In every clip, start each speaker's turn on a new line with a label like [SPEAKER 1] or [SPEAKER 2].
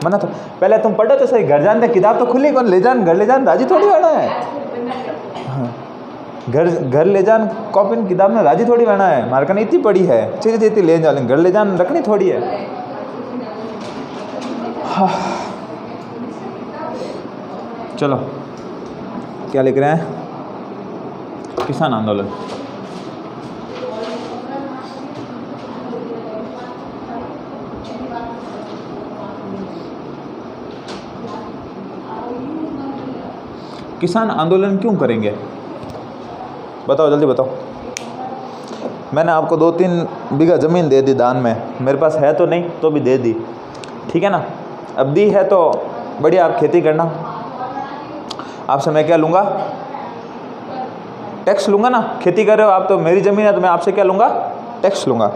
[SPEAKER 1] मना तो पहले तुम पढ़ो तो सही, घर जाने किताब तो खुली कौन ले जान, घर ले जान राजी थोड़ी बना है। हाँ, घर ले जान कॉपी किताब में राजी थोड़ी बना है, मार्कन इतनी पड़ी है चीज़ इतनी ले जा, घर ले जान रखनी थोड़ी है। हाँ चलो क्या लिख रहे हैं, किसान आंदोलन। किसान आंदोलन क्यों करेंगे बताओ, जल्दी बताओ। मैंने आपको 2-3 बीघा ज़मीन दे दी दान में, मेरे पास है तो नहीं तो भी दे दी, ठीक है ना। अब दी है तो बढ़िया, आप खेती करना। आपसे मैं क्या लूँगा, टैक्स लूँगा ना। खेती कर रहे हो आप तो मेरी ज़मीन है तो मैं आपसे क्या लूँगा, टैक्स लूँगा।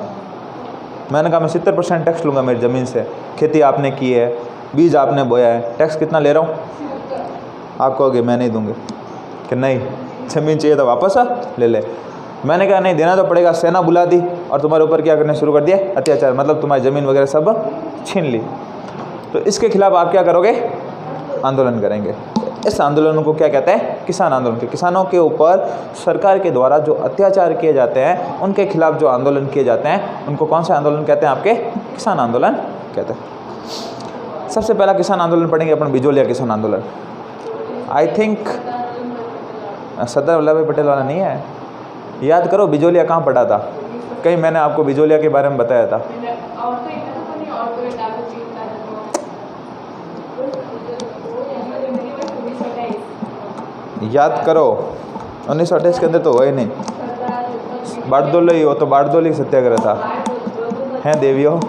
[SPEAKER 1] मैंने कहा मैं 70% टैक्स लूँगा मेरी ज़मीन से। खेती आपने की है, बीज आपने बोया है, टैक्स कितना ले रहा हूँ। आप कहोगे मैं नहीं दूँगी, कि नहीं ज़मीन चाहिए तो वापस आ ले ले। मैंने कहा नहीं देना तो पड़ेगा। सेना बुला दी और तुम्हारे ऊपर क्या करने शुरू कर दिया, अत्याचार, मतलब तुम्हारी ज़मीन वगैरह सब छीन ली। तो इसके खिलाफ आप क्या करोगे, आंदोलन करेंगे। इस आंदोलन को क्या कहते हैं, किसान आंदोलन। के किसानों के ऊपर सरकार के द्वारा जो अत्याचार किए जाते हैं उनके खिलाफ जो आंदोलन किए जाते हैं उनको कौन सा आंदोलन कहते हैं, आपके किसान आंदोलन कहते हैं। सबसे पहला किसान आंदोलन पढ़ेंगे अपन बिजोलिया किसान आंदोलन। आई थिंक सरदार वल्लभ भाई पटेल वाला नहीं है, याद करो बिजोलिया कहाँ पढ़ा था, कहीं मैंने आपको बिजोलिया के बारे में बताया था। याद करो 1928 के अंदर तो हुआ ही नहीं। बारदोली हो तो बारदोली सत्याग्रह था, हैं देवियों,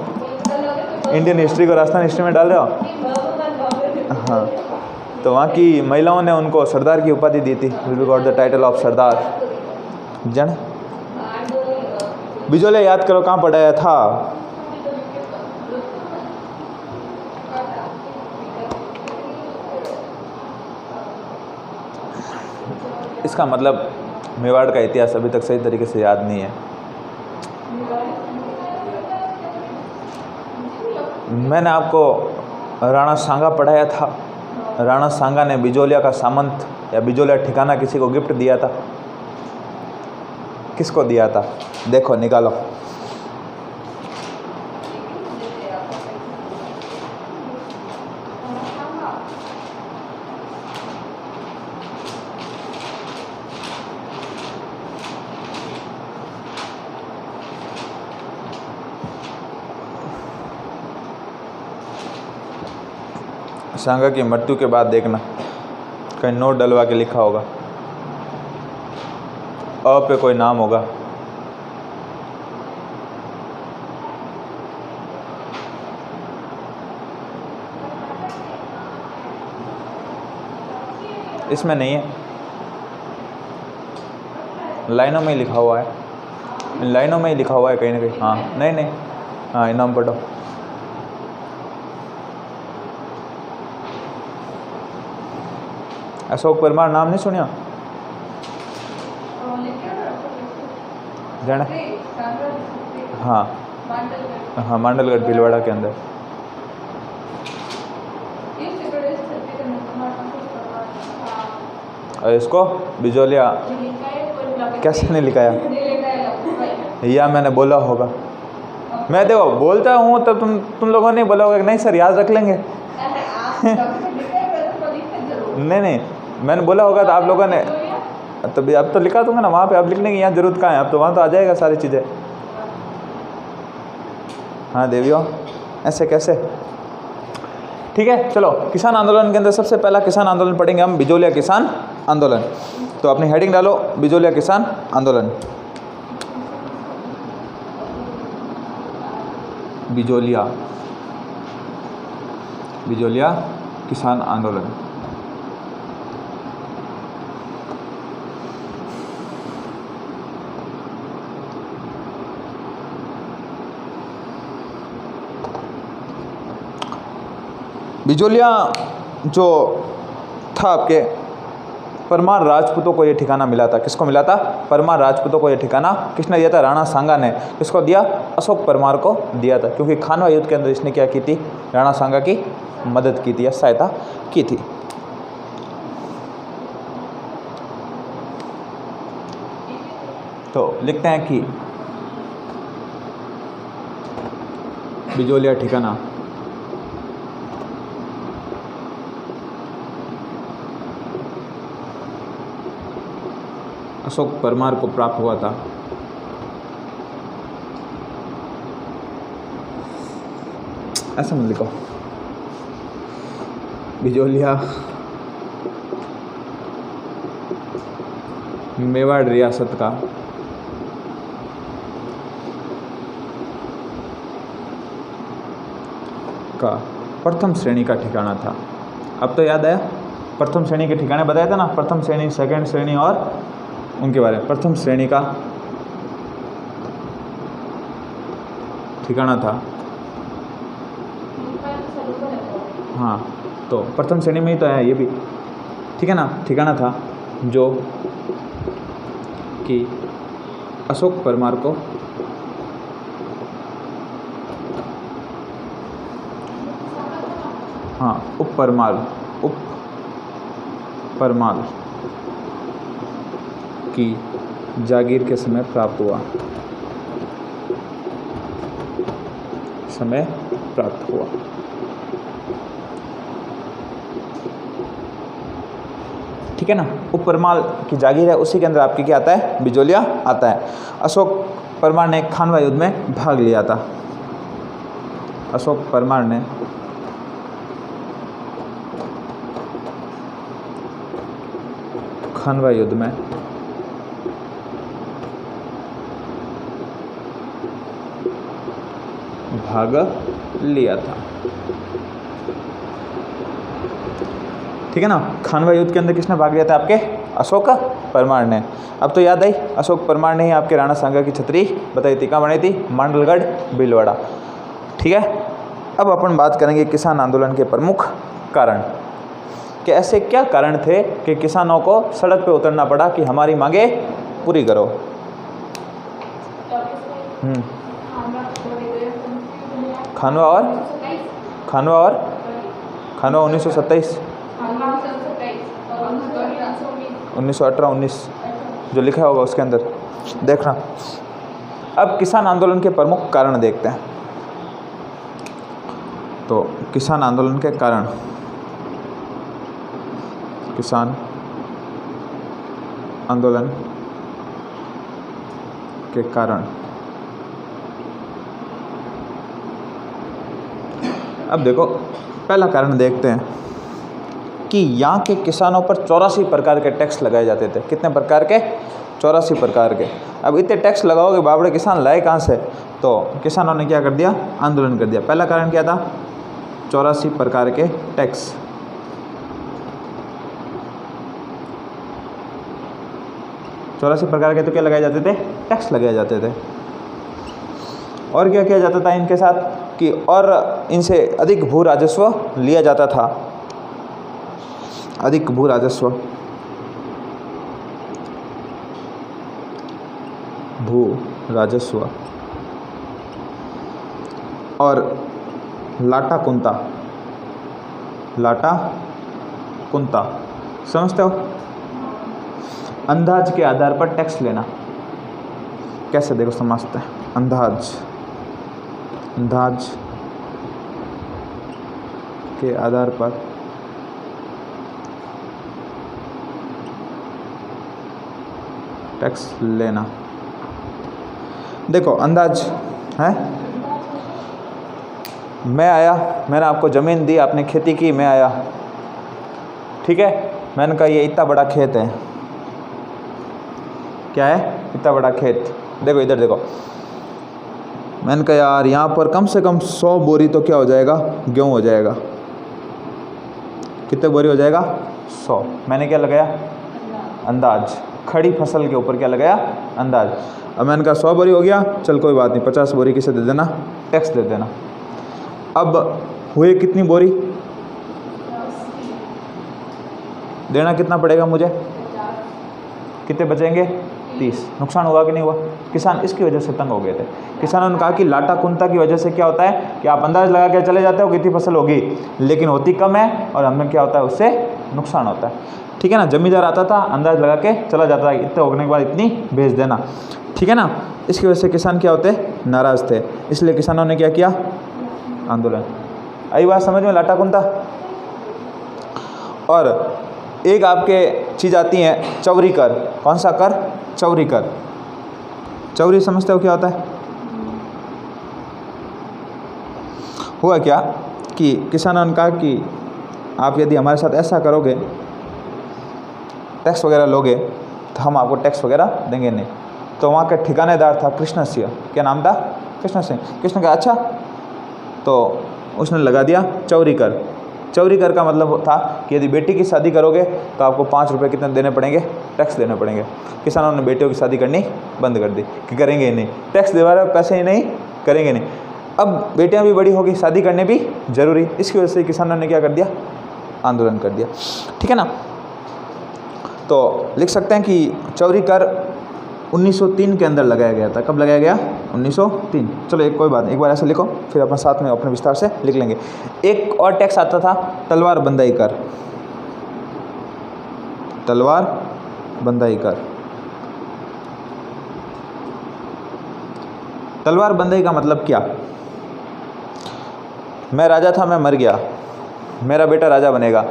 [SPEAKER 1] इंडियन हिस्ट्री को राजस्थान हिस्ट्री में डाल रहे हो। हाँ, तो वहाँ की महिलाओं ने उनको सरदार की उपाधि दी थी, we got the title of Sardar. जन बिजोलिया याद करो कहाँ पढ़ाया था, इसका मतलब मेवाड़ का इतिहास अभी तक सही तरीके से याद नहीं है। मैंने आपको राणा सांगा पढ़ाया था। राणा सांगा ने बिजोलिया का सामंत या बिजोलिया ठिकाना किसी को गिफ्ट दिया था, किसको दिया था, देखो निकालो। सांगा की मृत्यु के बाद देखना कहीं नोट डलवा के लिखा होगा, अ पे कोई नाम होगा। इसमें नहीं है, लाइनों में ही लिखा हुआ है, लाइनों में ही लिखा हुआ है कहीं ना कहीं। हाँ नहीं नहीं, हाँ इनाम पढ़ो। अशोक परमार नाम नहीं सुनिया, जाना। हाँ हाँ, मांडलगढ़ भीलवाड़ा के अंदर। और इसको बिजोलिया कैसे नहीं लिखाया, या मैंने बोला होगा। मैं देखो बोलता हूँ तब तुम लोगों ने बोला होगा कि नहीं सर याद रख लेंगे। नहीं नहीं, मैंने बोला होगा तो आप लोगों ने, तभी अब तो लिखा दूंगा ना वहाँ पे। अब लिखने की यहाँ ज़रूरत कहाँ है, अब तो वहाँ तो आ जाएगा सारी चीज़ें। हाँ देवियों, ऐसे कैसे, ठीक है। चलो किसान आंदोलन के अंदर सबसे पहला किसान आंदोलन पढ़ेंगे हम, बिजोलिया किसान आंदोलन। तो अपनी हेडिंग डालो, बिजोलिया किसान आंदोलन। बिजोलिया, बिजोलिया किसान आंदोलन। बिजोलिया जो था आपके परमार राजपूतों को ये ठिकाना मिला था। किसको मिला था, परमार राजपूतों को ये ठिकाना किसने दिया था, राणा सांगा ने। किसको दिया, अशोक परमार को दिया था, क्योंकि खानवा युद्ध के अंदर इसने क्या की थी, राणा सांगा की मदद की थी या सहायता की थी। तो लिखते हैं कि बिजोलिया ठिकाना अशोक परमार को प्राप्त हुआ था। ऐसा मत लिखो, बिजोलिया मेवाड़ रियासत का प्रथम श्रेणी का ठिकाना था। अब तो याद आया, प्रथम श्रेणी के ठिकाने बताया था ना, प्रथम श्रेणी, सेकंड श्रेणी और उनके बारे में। प्रथम श्रेणी का ठिकाना था, हाँ, तो प्रथम श्रेणी में ही तो है ये भी, ठीक है ना। ठिकाना था जो कि अशोक परमार को हाँ उप परमार की जागीर के समय प्राप्त हुआ, ठीक है ना। उप परमार की जागीर है, उसी के अंदर आपके क्या आता है, बिजोलिया आता है। अशोक परमार ने खानवा युद्ध में भाग लिया था। अशोक परमार ने खानवा युद्ध में भाग लिया था, ठीक है ना। खानवा युद्ध के अंदर किसने भाग लिया था, आपके अशोक परमार ने। अब तो याद आई, अशोक परमार ने ही आपके राणा सांगा की छतरी बताई थी, कहाँ बनाई थी, मांडलगढ़ भीलवाड़ा, ठीक है। अब अपन बात करेंगे किसान आंदोलन के प्रमुख कारण, कि ऐसे क्या कारण थे कि किसानों को सड़क पे उतरना पड़ा कि हमारी मांगे पूरी करो। खानवा और 1927, 1918, 19 जो लिखा होगा उसके अंदर देखना। अब किसान आंदोलन के प्रमुख कारण देखते हैं। तो किसान आंदोलन के कारण, किसान आंदोलन के कारण, अब देखो पहला कारण देखते हैं कि यहाँ के किसानों पर 84 प्रकार के टैक्स लगाए जाते थे। कितने प्रकार के, 84 प्रकार के। अब इतने टैक्स लगाओगे बाबड़े किसान लाए कहाँ से, तो किसानों ने क्या कर दिया, आंदोलन कर दिया। पहला कारण क्या था, 84 प्रकार के टैक्स। चौरासी प्रकार के तो क्या लगाए जाते थे, टैक्स लगाए जाते थे। और क्या किया जाता था इनके साथ कि और इनसे अधिक भू राजस्व लिया जाता था, अधिक भू राजस्व, भू राजस्व और लाटा कुंता समझते हो, अंदाज के आधार पर टैक्स लेना। कैसे देखो समझते हैं, अंदाज के आधार पर टैक्स लेना। देखो अंदाज है, मैं आया, मैंने आपको ज़मीन दी, आपने खेती की, मैं आया, ठीक है, मैंने कहा ये इतना बड़ा खेत है, क्या है, इतना बड़ा खेत, देखो इधर देखो, मैंने कहा यार यहाँ पर कम से कम 100 बोरी तो क्या हो जाएगा, गेहूँ हो जाएगा। कितने बोरी हो जाएगा, 100। मैंने क्या लगाया, अंदाज, खड़ी फसल के ऊपर क्या लगाया, अंदाज। अब मैंने कहा 100 बोरी हो गया, चल कोई बात नहीं, 50 बोरी किसे दे देना, टैक्स दे देना। अब हुए कितनी बोरी, देना कितना पड़ेगा मुझे, कितने बचेंगे, 30। नुकसान हुआ कि नहीं हुआ? किसान इसकी वजह से तंग हो गए थे। किसानों ने कहा कि लाटा कुंता की वजह से क्या होता है कि आप अंदाज लगा के चले जाते हो कितनी फसल होगी, लेकिन होती कम है और हमें क्या होता है, उससे नुकसान होता है। ठीक है ना, जमींदार आता था अंदाज लगा के चला जाता था, इतने होने के बाद इतनी भेज देना। ठीक है ना, इसकी वजह से किसान क्या होते, नाराज़ थे, इसलिए किसानों ने क्या किया, आंदोलन। आई बात समझ में, लाटा कुंता। और एक आपके चीज़ आती है चौरी कर। कौन सा कर? चौरी कर। चौरी समझते हो क्या होता है? हुआ क्या कि किसानों ने कहा कि आप यदि हमारे साथ ऐसा करोगे, टैक्स वगैरह लोगे, तो हम आपको टैक्स वगैरह देंगे नहीं। तो वहाँ का ठिकानेदार था कृष्ण सिंह। क्या नाम था? कृष्ण सिंह। कृष्ण का अच्छा, तो उसने लगा दिया चौरी कर। चौरी कर का मतलब था कि यदि बेटी की शादी करोगे तो आपको 5 रुपये कितने देने पड़ेंगे, टैक्स देने पड़ेंगे। किसानों ने बेटियों की शादी करनी बंद कर दी कि करेंगे ही नहीं, टैक्स दिलवा रहे हो, पैसे ही नहीं, करेंगे नहीं। अब बेटियां भी बड़ी होगी, शादी करने भी जरूरी, इसकी वजह से किसानों ने क्या कर दिया, आंदोलन कर दिया। ठीक है ना, तो लिख सकते हैं कि चौरी कर 1903 के अंदर लगाया गया था। कब लगाया गया? 1903। चलो एक कोई बात नहीं, एक बार ऐसे लिखो, फिर अपन साथ में अपने विस्तार से लिख लेंगे। एक और टैक्स आता था तलवार बंदाई कर। तलवार बंदाई कर। तलवार बंदाई का मतलब क्या? मैं राजा था, मैं मर गया, मेरा बेटा राजा बनेगा,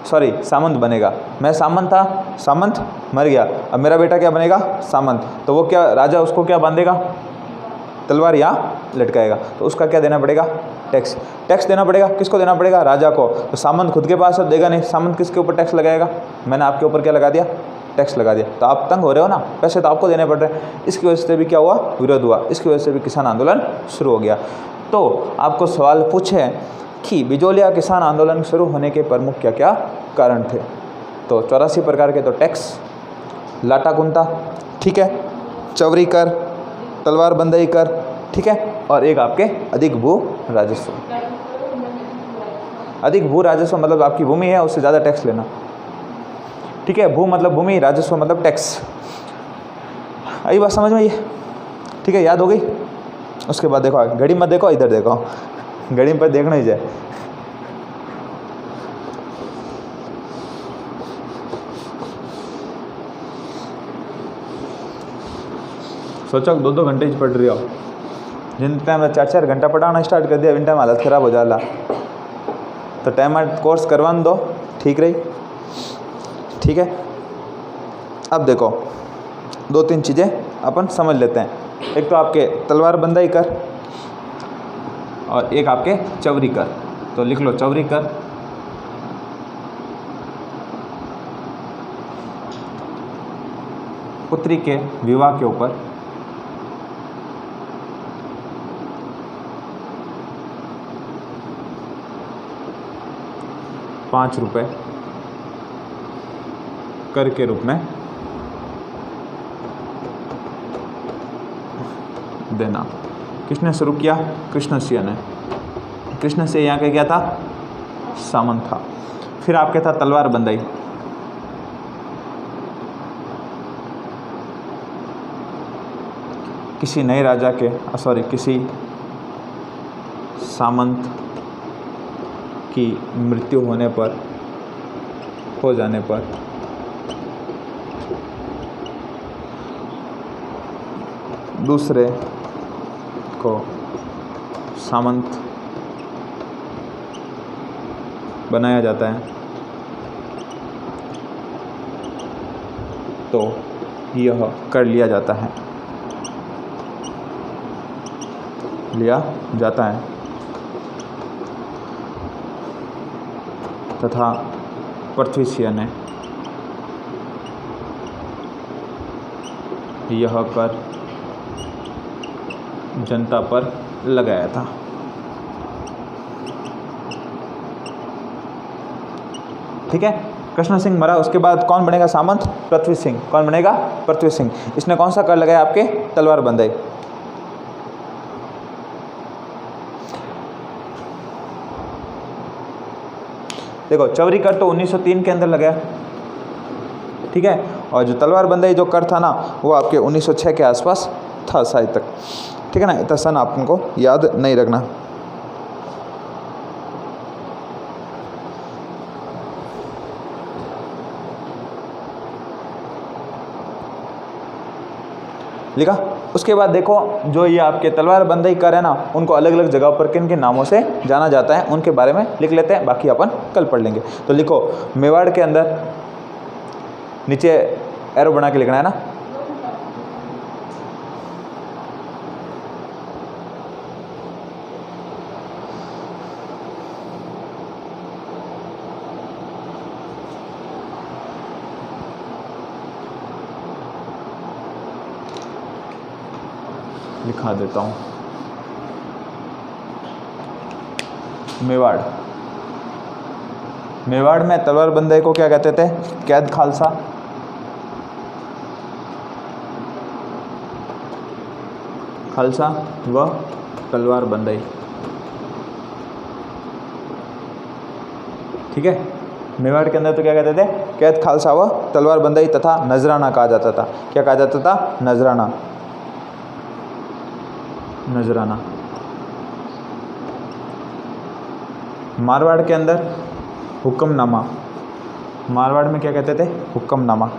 [SPEAKER 1] सॉरी सामंत बनेगा। मैं सामंत था, सामंत मर गया, अब मेरा बेटा क्या बनेगा, सामंत। तो वो क्या, राजा उसको क्या बांधेगा, तलवार या लटकाएगा, तो उसका क्या देना पड़ेगा, टैक्स। टैक्स देना पड़ेगा, किसको देना पड़ेगा, राजा को। तो सामंत खुद के पास अब देगा नहीं, सामंत किसके ऊपर टैक्स लगाएगा, मैंने आपके ऊपर क्या लगा दिया, टैक्स लगा दिया। तो आप तंग हो रहे हो ना, पैसे तो आपको देने पड़ रहे हैं। इसकी वजह से भी क्या हुआ, विरोध हुआ, इसकी वजह से भी किसान आंदोलन शुरू हो गया। तो आपको सवाल पूछे कि बिजोलिया किसान आंदोलन शुरू होने के प्रमुख क्या क्या कारण थे, तो 84 प्रकार के तो टैक्स, लाटा कुंता, ठीक है, चौरी कर, तलवार बंदाई कर, ठीक है, और एक आपके अधिक भू राजस्व। अधिक भू राजस्व मतलब आपकी भूमि है उससे ज़्यादा टैक्स लेना। ठीक है, भू मतलब भूमि, राजस्व मतलब टैक्स। आई बात समझ में ये? ठीक है, याद हो गई। उसके बाद देखो, घड़ी मत देखो, इधर देखो, घड़ी पर देखना ही जाए। सोचो 2-2 घंटे पढ़ रही हो, जिन टाइम 4-4 घंटा पढ़ाना स्टार्ट कर दिया, इन टाइम हालत ख़राब हो जाला। तो टाइम कोर्स करवाने दो, ठीक रही। ठीक है, अब देखो 2-3 चीज़ें अपन समझ लेते हैं। एक तो आपके तलवार बंदाई कर और एक आपके चौरी कर। तो लिख लो चौरी कर, पुत्री के विवाह के ऊपर ₹5 कर के रूप में देना। किसने शुरू किया? कृष्ण सिंह ने। कृष्ण सिंह यहाँ के क्या था? सामंत था। फिर आपके था तलवार बंदाई। किसी नए राजा के किसी सामंत की मृत्यु होने पर, हो जाने पर दूसरे को सामंत बनाया जाता है, तो यह कर लिया जाता है, लिया जाता है। तथा पृथ्वी सिंह ने यह कर जनता पर लगाया था। ठीक है, कृष्ण सिंह मरा, उसके बाद कौन बनेगा सामंत? पृथ्वी सिंह। कौन बनेगा? पृथ्वी सिंह। इसने कौन सा कर लगाया? आपके तलवार बंदाई। देखो चौरी कर तो 1903 के अंदर लगाया, ठीक है, और जो तलवार बंदाई जो कर था ना वो आपके 1906 के आसपास था शायद तक, ठीक है ना। इतना सन आपको याद नहीं रखना। लिखा। उसके बाद देखो जो ये आपके तलवार बंदाई कर है ना उनको अलग अलग जगह पर किन किन नामों से जाना जाता है उनके बारे में लिख लेते हैं, बाकी अपन कल पढ़ लेंगे। तो लिखो मेवाड़ के अंदर नीचे एरो बना के लिखना है ना। लिखा देता हूँ मेवाड़। मेवाड़ में तलवार बंदाई को क्या कहते थे? कैद खालसा। खालसा व तलवार बंदाई, ठीक है। मेवाड़ के अंदर तो क्या कहते थे? कैद खालसा व तलवार बंदाई तथा नजराना कहा जाता था। क्या कहा जाता था? नजराना। नजराना। मारवाड़ के अंदर हुक्मनामा। मारवाड़ में क्या कहते थे? हुक्मनामा।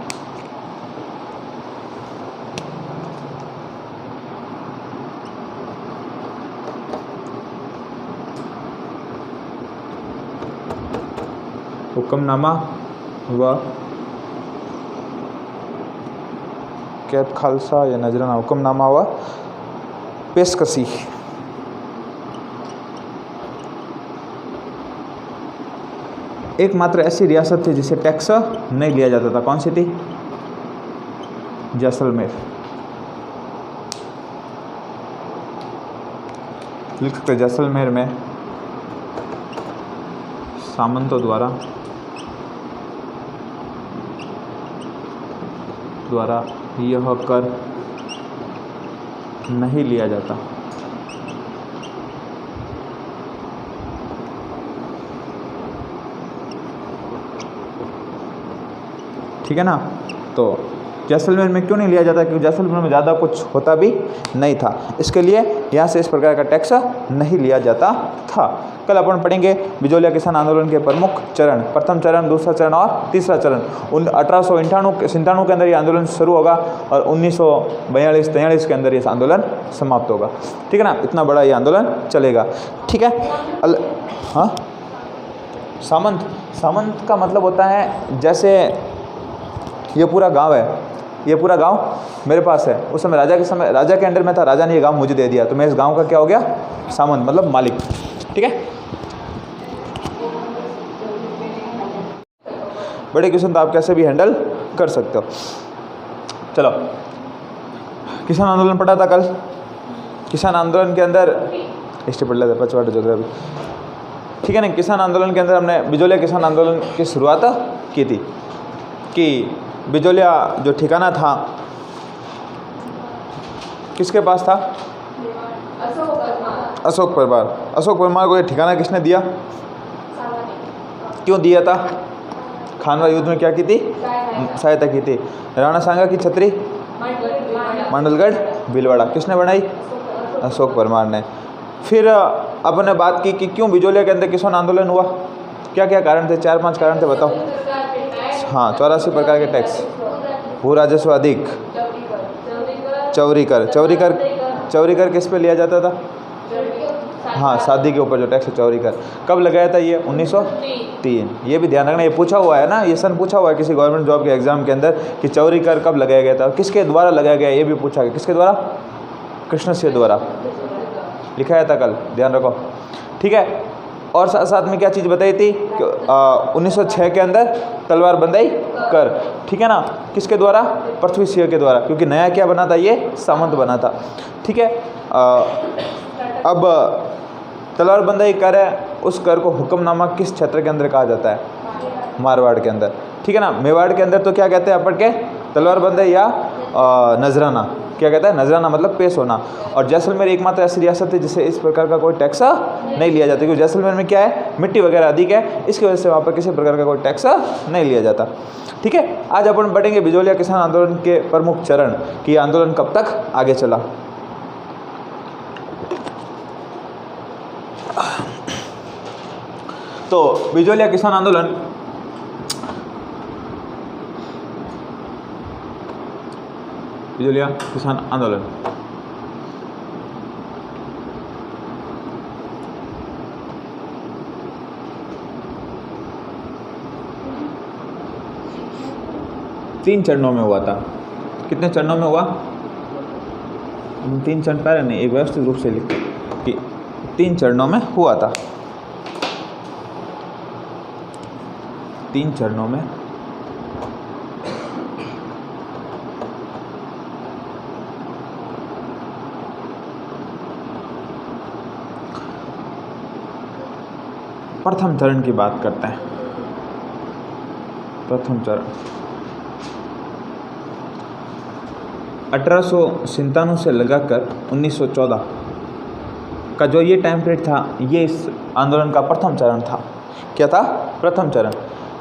[SPEAKER 1] हुक्मनामा व कैद खालसा या नजराना, हुक्मनामा व पेशकशी। एकमात्र ऐसी रियासत थी जिसे टैक्स नहीं लिया जाता था, कौन सी थी? जैसलमेर। लिख सकते जैसलमेर में सामंतों द्वारा यह कर नहीं लिया जाता। ठीक है ना। तो जैसलमेर में क्यों नहीं लिया जाता? क्योंकि जैसलमेर में ज़्यादा कुछ होता भी नहीं था, इसके लिए यहाँ से इस प्रकार का टैक्स नहीं लिया जाता था। कल अपन पढ़ेंगे बिजोलिया किसान आंदोलन के प्रमुख चरण, प्रथम चरण, दूसरा चरण और तीसरा चरण। 1897 के अंदर ये आंदोलन शुरू होगा और 1942-43 के अंदर ये आंदोलन समाप्त होगा। ठीक है ना। इतना बड़ा ये आंदोलन चलेगा। ठीक है। हाँ, सामंत का मतलब होता है जैसे ये पूरा गांव है, ये पूरा गांव मेरे पास है। उस समय राजा के अंडर में था, राजा ने ये गांव मुझे दे दिया, तो मैं इस गांव का क्या हो गया? सामंत, मतलब मालिक। ठीक है। बड़े क्वेश्चन तो आप कैसे भी हैंडल कर सकते हो। चलो, किसान आंदोलन पढ़ा था कल। किसान आंदोलन के अंदर हिस्ट्री पढ़ लेते, पचवाड़ा ज्योग्राफी। ठीक है ना। किसान आंदोलन के अंदर हमने बिजोलिया किसान आंदोलन की शुरुआत की थी कि बिजोलिया जो ठिकाना था किसके पास था? अशोक परमार। अशोक परमार को ये ठिकाना किसने दिया? क्यों दिया था? खानवा युद्ध में क्या की थी? सहायता की थी। राणा सांगा की छतरी मंडलगढ़ भीलवाड़ा किसने बनाई? अशोक परमार ने। फिर अपन ने बात की कि क्यों बिजोलिया के अंदर किसान आंदोलन हुआ, क्या क्या कारण थे? 4-5 कारण थे, बताओ। हाँ, 84 प्रकार के टैक्स, भू राजस्व अधिक, चौरी कर किस पे लिया जाता था? हाँ, शादी के ऊपर जो टैक्स है चौरी कर। कब लगाया था ये? 1903। ये भी ध्यान रखना, ये पूछा हुआ है ना, ये सन पूछा हुआ है किसी गवर्नमेंट जॉब के एग्जाम के अंदर कि चौरी कर कब लगाया गया था, किसके द्वारा लगाया गया, ये भी पूछा गया। किसके द्वारा? कृष्ण सिंह द्वारा लिखाया था कल, ध्यान रखो। ठीक है। और साथ साथ में क्या चीज़ बताई थी कि 1906 के अंदर तलवार बंदाई कर। ठीक है ना। किसके द्वारा? पृथ्वी सिंह के द्वारा, क्योंकि नया क्या बना था? ये सामंत बना था। ठीक है। अब तलवार बंदाई कर है, उस कर को हुक्मनामा किस क्षेत्र के अंदर कहा जाता है? मारवाड़ के अंदर। ठीक है ना। मेवाड़ के अंदर तो क्या कहते हैं अपन के? तलवार बंदाई या नजराना। क्या कहता है, नजराना मतलब पेश होना। और जैसलमेर एकमात्र ऐसी रियासत है जिसे इस प्रकार का कोई टैक्स नहीं लिया जाता, क्योंकि जैसलमेर में क्या है, मिट्टी वगैरह अधिक है, इसकी वजह से वहाँ पर किसी प्रकार का कोई टैक्स नहीं लिया जाता। ठीक है, आज अपन पढ़ेंगे बिजोलिया किसान आंदोलन के प्रमुख चरण कि यह आंदोलन कब तक आगे चला। तो बिजोलिया किसान आंदोलन बिजोलिया किसान आंदोलन तीन चरणों में हुआ था। कितने चरणों में हुआ? 3 चरण पहले नहीं, एक व्यवस्थित रूप से लिखते कि 3 चरणों में हुआ था। 3 चरणों में प्रथम चरण की बात करते हैं। प्रथम चरण 1897 से लगाकर 1914 का जो ये टाइम पीरियड था, ये इस आंदोलन का प्रथम चरण था। क्या था? प्रथम चरण।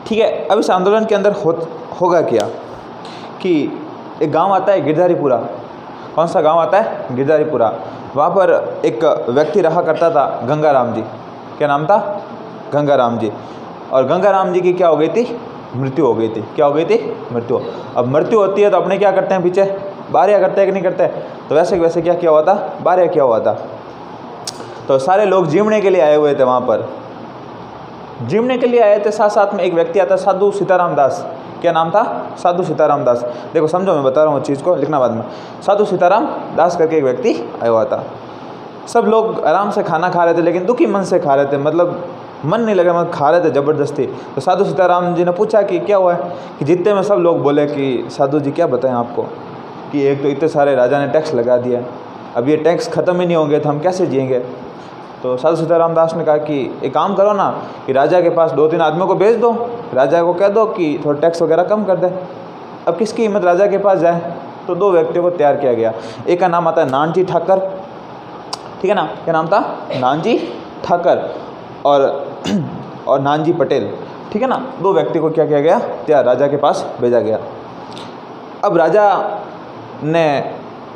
[SPEAKER 1] ठीक है, अब इस आंदोलन के अंदर होगा क्या कि एक गांव आता है गिरधारीपुरा। कौन सा गांव आता है? गिरधारीपुरा। वहाँ पर एक व्यक्ति रहा करता था, गंगाराम जी। क्या नाम था? गंगाराम जी। और गंगाराम जी की क्या हो गई थी? मृत्यु हो गई थी। क्या हो गई थी? मृत्यु। अब मृत्यु होती है तो अपने क्या करते हैं, पीछे बारिया करते हैं कि नहीं करते? तो वैसे क्या किया हुआ था? बारिया किया हुआ था। तो सारे लोग जीवने के लिए आए हुए थे वहाँ पर, जीवने के लिए आए थे। साथ साथ में एक व्यक्ति आता, साधु सीताराम दास। क्या नाम था? साधु सीताराम दास। देखो समझो, मैं बता रहा हूँ चीज़ को, लिखना बाद में। साधु सीताराम दास करके एक व्यक्ति आया हुआ था। सब लोग आराम से खाना खा रहे थे, लेकिन दुखी मन से खा रहे थे, मतलब मन नहीं लगा, मतलब खा रहे थे ज़बरदस्ती। तो साधु सीताराम जी ने पूछा कि क्या हुआ है, कि जितने में सब लोग बोले कि साधु जी क्या बताएं आपको, कि एक तो इतने सारे राजा ने टैक्स लगा दिया, अब ये टैक्स ख़त्म ही नहीं होंगे तो हम कैसे जिएंगे। तो साधु सीताराम दास ने कहा कि एक काम करो ना, कि राजा के पास 2-3 आदमियों को भेज दो, राजा को कह दो कि थोड़ा टैक्स वगैरह कम कर दे। अब किसकी हिम्मत राजा के पास जाए? तो 2 व्यक्तियों को तैयार किया गया। एक का नाम आता है नानजी ठाकर। ठीक है ना? क्या नाम था? नानजी ठाकर और नानजी पटेल। ठीक है ना? 2 व्यक्ति को क्या किया गया? तैयार राजा के पास भेजा गया। अब राजा ने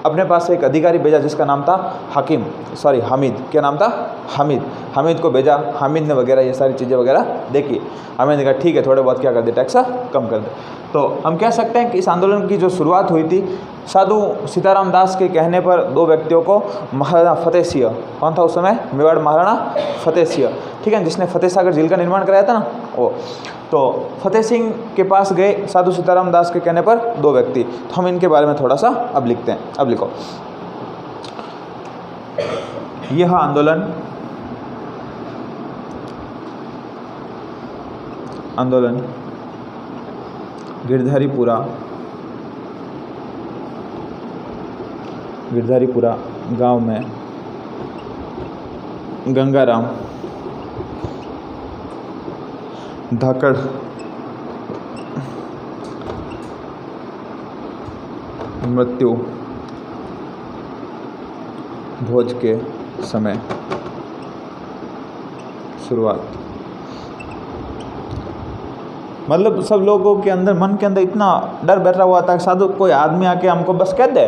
[SPEAKER 1] अपने पास से एक अधिकारी भेजा जिसका नाम था हामिद। क्या नाम था? हामिद को भेजा। हामिद ने वगैरह ये सारी चीज़ें वगैरह देखी। हामिद ने कहा ठीक है, थोड़े बहुत क्या कर दे, टैक्स कम कर दे। तो हम कह सकते हैं कि इस आंदोलन की जो शुरुआत हुई थी, साधु सीताराम दास के कहने पर 2 व्यक्तियों को महाराणा फतेह सिंह, कौन था उस समय? मेवाड़ महाराणा फतेह सिंह, ठीक है, जिसने फतेह सागर झील का निर्माण कराया था ना, वो। तो फतेह सिंह के पास गए साधु सीताराम दास के कहने पर 2 व्यक्ति। तो हम इनके बारे में थोड़ा सा अब लिखते हैं। अब लिखो, यह आंदोलन गिरधारीपुरा गांव में गंगाराम धाकड़ मृत्यु भोज के समय शुरुआत। मतलब सब लोगों के अंदर, मन के अंदर इतना डर बैठा हुआ था कि साधु कोई आदमी आके हमको बस कह दे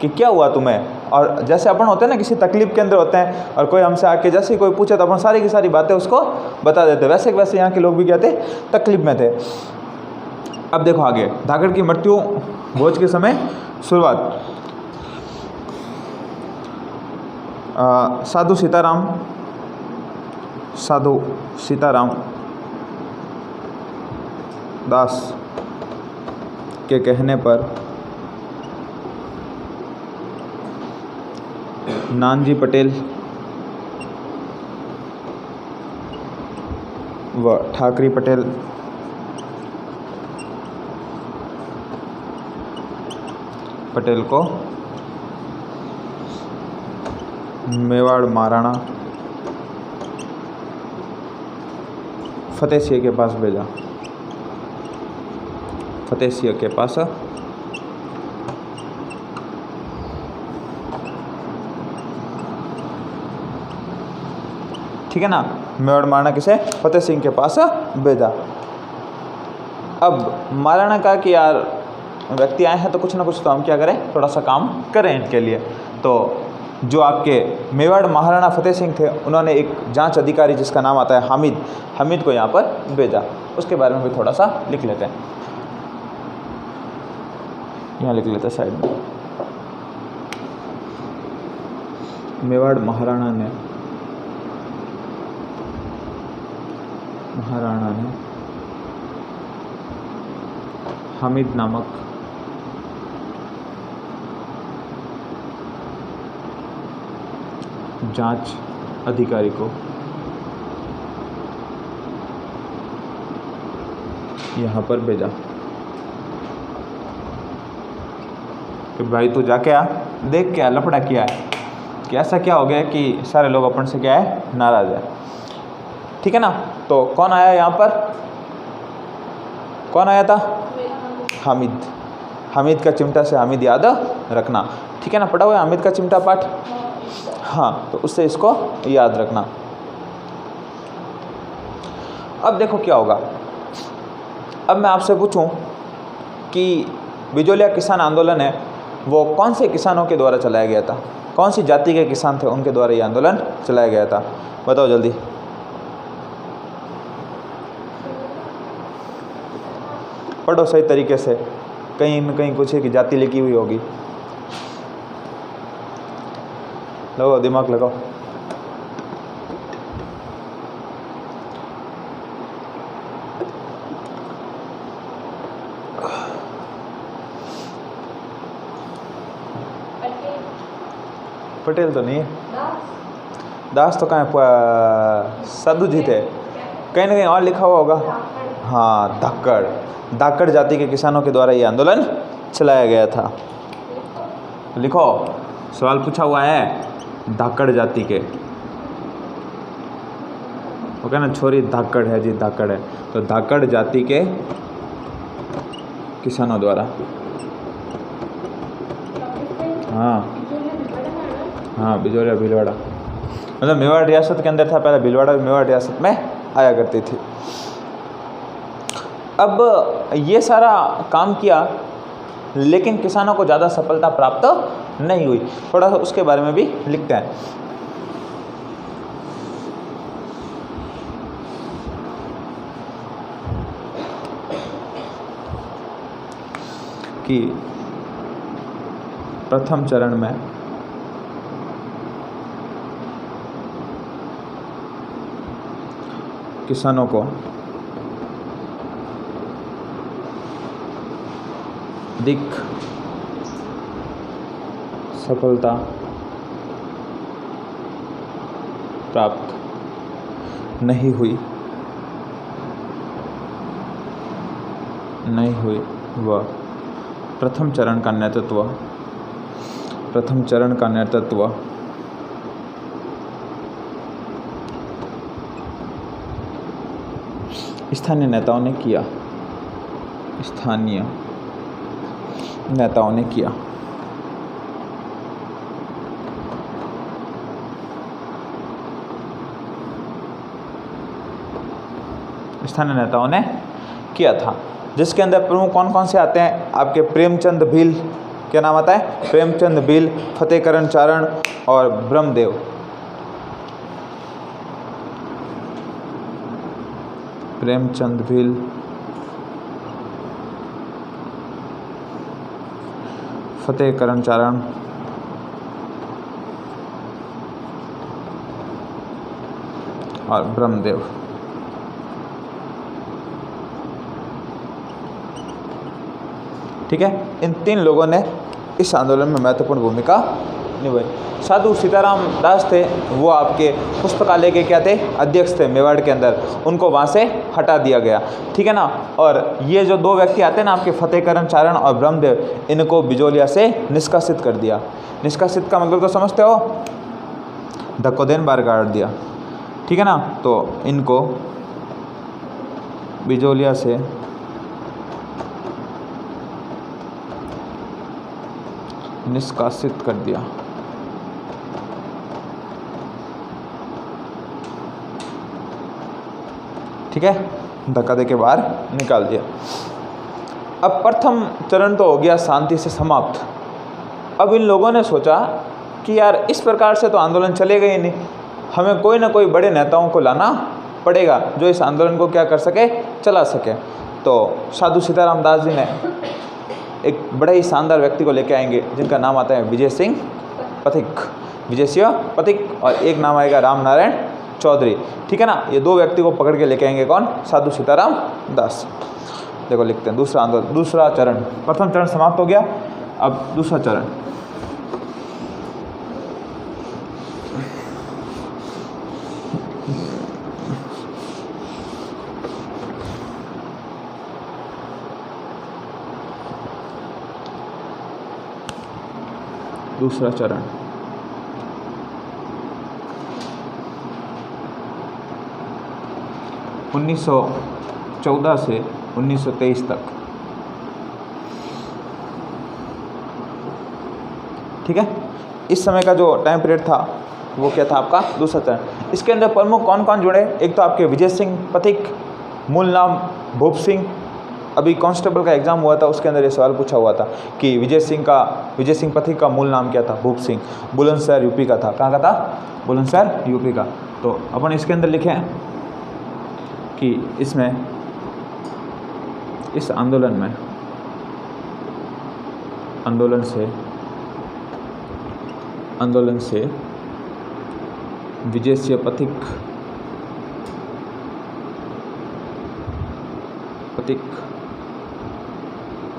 [SPEAKER 1] कि क्या हुआ तुम्हें। और जैसे अपन होते हैं ना, किसी तकलीफ के अंदर होते हैं और कोई हमसे आके जैसे ही कोई पूछे तो अपन सारी की सारी बातें उसको बता देते। वैसे यहाँ के लोग भी क्या थे? तकलीफ में थे। अब देखो आगे, धाकड़ की मृत्यु भोज के समय शुरुआत। साधु सीताराम दास के कहने पर नानजी पटेल व ठाकरी पटेल को मेवाड़ महाराणा फतेह सिंह के पास भेजा। फतेह सिंह के पास ठीक है ना। मेवाड़ महाराणा किसे, फतेह सिंह के पास भेजा। अब महाराणा कहा कि यार व्यक्ति आए हैं तो कुछ ना कुछ तो हम क्या करें, थोड़ा सा काम करें इनके लिए। तो जो आपके मेवाड़ महाराणा फतेह सिंह थे, उन्होंने एक जांच अधिकारी जिसका नाम आता है हामिद को यहाँ पर भेजा। उसके बारे में भी थोड़ा सा लिख लेते हैं, यहाँ लिख लेते हैं साइड में। मेवाड़ महाराणा ने हामिद नामक जांच अधिकारी को यहाँ पर भेजा कि भाई तू जाके आ, देख क्या लफड़ा किया है, कि ऐसा क्या हो गया कि सारे लोग अपन से क्या है, नाराज़ है। ठीक है ना। तो कौन आया यहाँ पर, कौन आया था, हामिद का चिमटा से हामिद याद रखना। ठीक है ना, पढ़ा हुआ है हामिद का चिमटा पाठ, हाँ, तो उससे इसको याद रखना। अब देखो क्या होगा, अब मैं आपसे पूछूं कि बिजोलिया किसान आंदोलन है वो कौन से किसानों के द्वारा चलाया गया था, कौन सी जाति के किसान थे उनके द्वारा ये आंदोलन चलाया गया था, बताओ जल्दी। पढ़ो सही तरीके से, कहीं न कहीं कुछ है कि जाति लिखी हुई होगी, लगाओ दिमाग लगाओ। पटेल तो नहीं है, दास तो कहाँ, साधु जी थे, कहीं ना कहीं और लिखा हुआ होगा। हाँ, धाकड़ जाति के किसानों के द्वारा ये आंदोलन चलाया गया था। लिखो, सवाल पूछा हुआ है धाकड़ जाति के, वो कहना छोरी धाकड़ है जी, धाकड़ है, तो धाकड़ जाति के किसानों द्वारा। हाँ, बिजोलिया भीलवाड़ा, मतलब मेवाड़ रियासत के अंदर था, पहले भीलवाड़ा मेवाड़ रियासत में आया करती थी। अब ये सारा काम किया लेकिन किसानों को ज़्यादा सफलता प्राप्त नहीं हुई, थोड़ा सा उसके बारे में भी लिखते हैं। कि प्रथम चरण में किसानों को अधिक सफलता प्राप्त नहीं हुई वह प्रथम चरण का नेतृत्व स्थानीय नेताओं ने किया। स्थानीय नेताओं ने किया था, जिसके अंदर प्रमुख कौन कौन से आते हैं आपके, प्रेमचंद भील, क्या नाम आता है, प्रेमचंद भील, फतेहकरण चारण और ब्रह्मदेव। प्रेमचंद भील, फतेहकरण चारण और ब्रह्मदेव। ठीक है, इन तीन लोगों ने इस आंदोलन में महत्वपूर्ण भूमिका निभाई। साधु सीताराम दास थे, वो आपके पुस्तकालय के क्या थे, अध्यक्ष थे मेवाड़ के अंदर, उनको वहाँ से हटा दिया गया। ठीक है ना। और ये जो दो व्यक्ति आते हैं ना आपके, फतेहकरण चारण और ब्रह्मदेव, इनको बिजोलिया से निष्कासित कर दिया। निष्कासित का मतलब तो समझते हो, धक्कोदेन बाहर गाड़ दिया। ठीक है ना। तो इनको बिजोलिया से निष्कासित कर दिया। ठीक है, धक्का दे के बाहर निकाल दिया। अब प्रथम चरण तो हो गया शांति से समाप्त। अब इन लोगों ने सोचा कि यार इस प्रकार से तो आंदोलन चलेगा ही नहीं, हमें कोई ना कोई बड़े नेताओं को लाना पड़ेगा जो इस आंदोलन को क्या कर सके, चला सके। तो साधु सीताराम दास जी ने एक बड़े ही शानदार व्यक्ति को लेके आएंगे जिनका नाम आता है विजय सिंह पथिक, विजय सिंह पथिक, और एक नाम आएगा राम नारायण चौधरी। ठीक है ना, ये दो व्यक्ति को पकड़ के लेके आएंगे कौन, साधु सीताराम दास। देखो लिखते हैं दूसरा आंदोलन, दूसरा चरण, प्रथम चरण समाप्त हो गया, अब दूसरा चरण। दूसरा चरण, उन्नीस 1914 से 1923 तक। ठीक है, इस समय का जो टाइम पीरियड था वो क्या था आपका, दूसरा चरण। इसके अंदर प्रमुख कौन कौन जुड़े, एक तो आपके विजय सिंह पथिक, मूल नाम भूप सिंह। अभी कांस्टेबल का एग्जाम हुआ था, उसके अंदर ये सवाल पूछा हुआ था कि विजय सिंह पथिक का मूल नाम क्या था, भूप सिंह, बुलंदशहर यूपी का था। कहाँ का था, बुलंदशहर यूपी का। तो अपन इसके अंदर लिखें कि इसमें, इस आंदोलन में, आंदोलन से विजय सिंह पथिक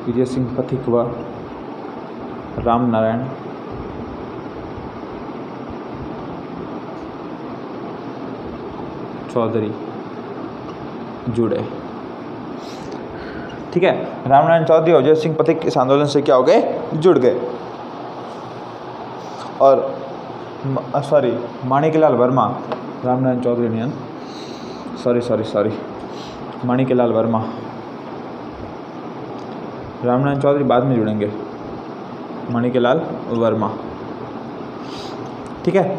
[SPEAKER 1] विजय सिंह पथिक व राम नारायण चौधरी जुड़े। ठीक है, रामनारायण चौधरी और विजय सिंह पथिक इस आंदोलन से क्या हो गए, जुड़ गए। और माणिकलाल वर्मा, रामनारायण चौधरी नहीं, सॉरी माणिकलाल वर्मा, रामनारायण चौधरी बाद में जुड़ेंगे, माणिकलाल वर्मा। ठीक है,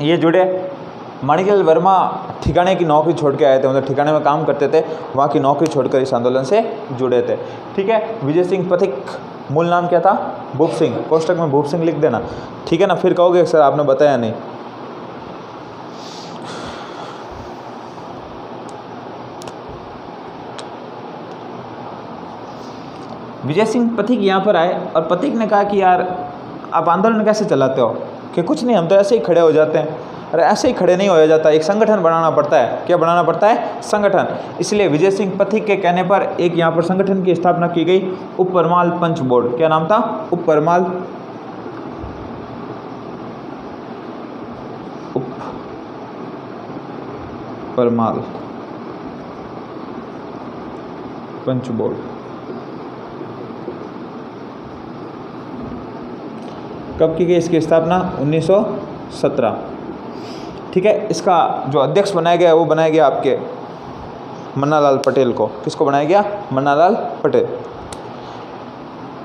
[SPEAKER 1] ये जुड़े। माणिकलाल वर्मा ठिकाने की नौकरी छोड़ के आए थे, मतलब ठिकाने में काम करते थे, वहाँ की नौकरी छोड़कर इस आंदोलन से जुड़े थे। ठीक है, विजय सिंह पथिक मूल नाम क्या था, भूप सिंह, कोष्टक में भूप सिंह लिख देना। ठीक है ना, फिर कहोगे सर आपने बताया नहीं। विजय सिंह पथिक यहाँ पर आए और पथिक ने कहा कि यार आप आंदोलन कैसे चलाते हो, कि कुछ नहीं, हम तो ऐसे ही खड़े हो जाते हैं। अरे ऐसे ही खड़े नहीं हो जाता, एक संगठन बनाना पड़ता है। क्या बनाना पड़ता है, संगठन। इसलिए विजय सिंह पथिक के कहने पर एक यहाँ पर संगठन की स्थापना की गई, उप परमाल पंच बोर्ड। क्या नाम था, उप परमाल पंच बोर्ड। कब की गई इसकी स्थापना, 1917। ठीक है, इसका जो अध्यक्ष बनाया गया वो बनाया गया आपके मन्नालाल पटेल को। किसको बनाया गया, मन्नालाल पटेल।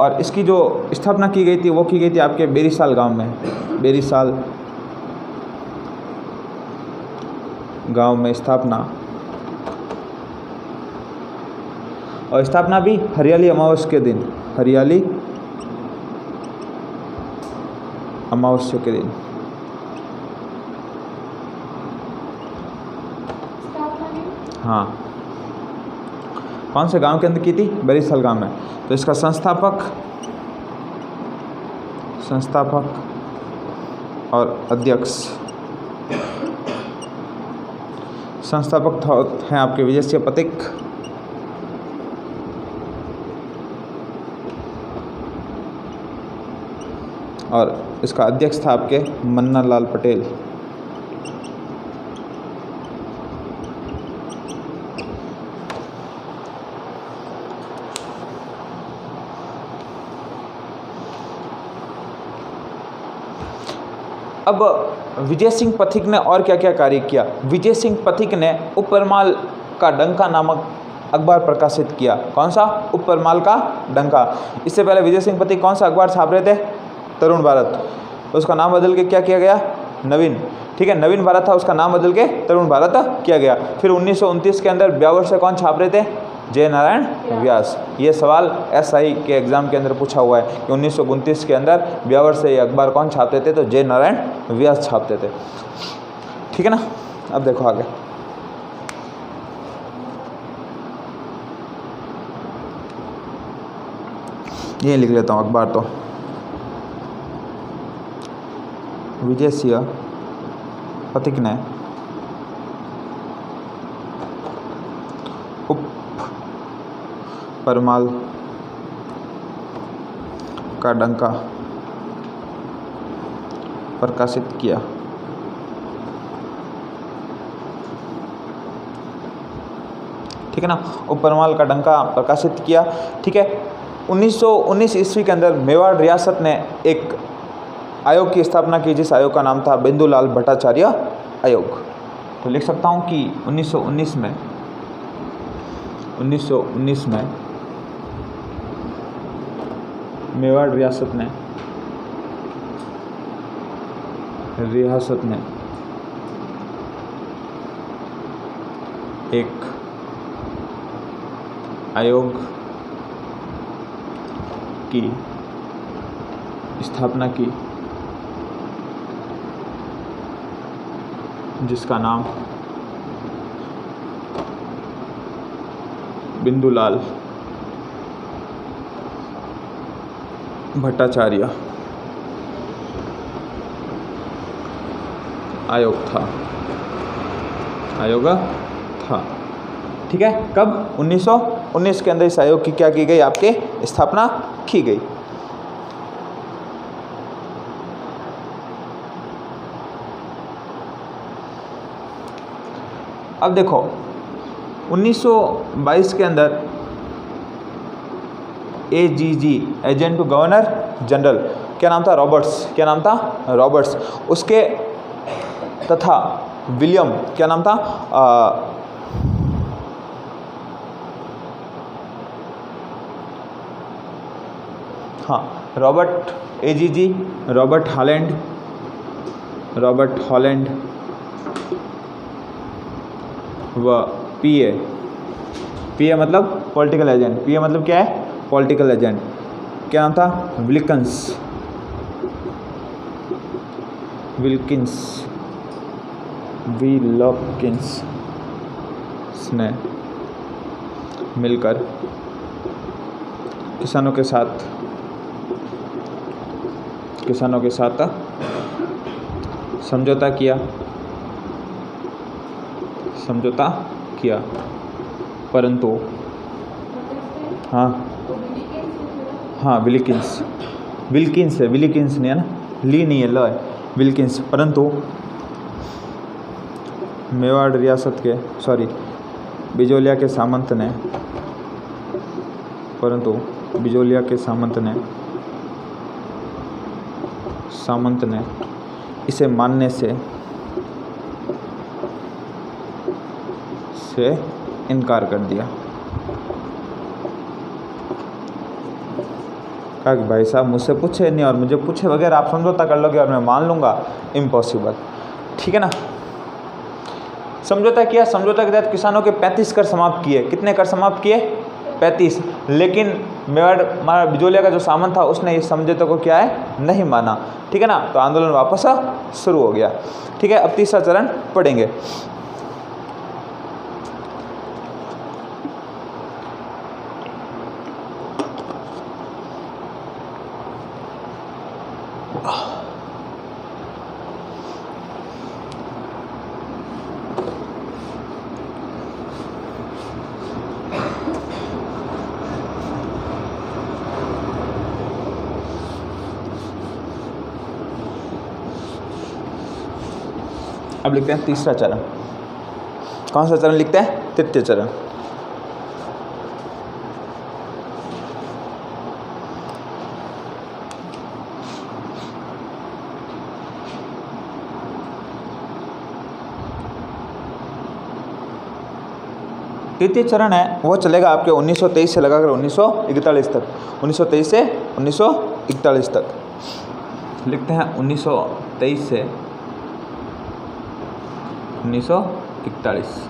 [SPEAKER 1] और इसकी जो स्थापना की गई थी वो की गई थी आपके बेरीसाल गांव में, बेरीसाल गांव में स्थापना। और स्थापना भी हरियाली अमावस्या के दिन, हरियाली अमावस्या के दिन। हाँ, कौन से गांव के अंदर की थी, बेरीसाल गांव में। तो इसका संस्थापक और अध्यक्ष, संस्थापक हैं आपके विजय सिंह पथिक, और इसका अध्यक्ष था आपके मन्नालाल पटेल। अब विजय सिंह पथिक ने और क्या क्या कार्य किया। विजय सिंह पथिक ने उपरमाल का डंका नामक अखबार प्रकाशित किया। कौन सा, उपरमाल का डंका। इससे पहले विजय सिंह पथिक कौन सा अखबार छाप रहे थे, तरुण भारत। उसका नाम बदल के क्या किया गया, नवीन। ठीक है। नवीन भारत था, उसका नाम बदल के तरुण भारत किया गया। फिर 1929 के अंदर ब्यावर से कौन छाप रहे थे? जय नारायण व्यास। ये सवाल SI के एग्जाम के अंदर पूछा हुआ है कि 1929 के अंदर ब्यावर से ये अखबार कौन छापते थे? तो जय नारायण व्यास छापते थे, ठीक है ना। अब देखो आगे, ये लिख लेता हूँ अखबार तो, विजय सिंह पथिक ने उप परमाल का डंका प्रकाशित किया। ठीक है ना, उपरमाल का डंका प्रकाशित किया, ठीक है। 1919 ईस्वी के अंदर मेवाड़ रियासत ने एक आयोग की स्थापना की, जिस आयोग का नाम था बिंदुलाल भट्टाचार्य आयोग। तो लिख सकता हूँ कि 1919 में मेवाड़ रियासत ने एक आयोग की स्थापना की, जिसका नाम बिंदुलाल भट्टाचार्य आयोग था, ठीक है। कब? 1919 के अंदर इस आयोग की क्या की गई? आपके स्थापना की गई। अब देखो 1922 के अंदर AGG agent to governor general, क्या नाम था? रॉबर्ट्स। क्या नाम था? रॉबर्ट्स। उसके तथा विलियम, क्या नाम था? हाँ, रॉबर्ट AGG, रॉबर्ट हॉलैंड व PA मतलब पॉलिटिकल एजेंट। PA मतलब क्या है? Political agent. क्या नाम था? विल्किंस ने मिलकर किसानों के साथ समझौता किया, परंतु विल्किंस नहीं है ना, ली नहीं है, ल है, विल्किंस। परंतु मेवाड़ रियासत के बिजोलिया के सामंत ने इसे मानने से इनकार कर दिया। कहा कि भाई साहब मुझसे पूछे नहीं और मुझे पूछे बगैर आप समझौता कर लोगे और मैं मान लूँगा, इम्पॉसिबल, ठीक है ना। समझौता किया, समझौता के तहत किसानों के 35 कर समाप्त किए। कितने कर समाप्त किए? 35। लेकिन मेवाड़ हमारा बिजोलिया का जो सामंत था उसने इस समझौते को क्या है? नहीं माना, ठीक है ना। तो आंदोलन वापस शुरू हो गया, ठीक है। अब तीसरा चरण पढ़ेंगे। अब लिखते हैं तीसरा चरण। कौन सा चरण लिखते हैं? तृतीय चरण। तृतीय चरण है वो चलेगा आपके 1923 से लगाकर 1941 तक। 1923 से 1941 तक लिखते हैं। 1923 से 1941।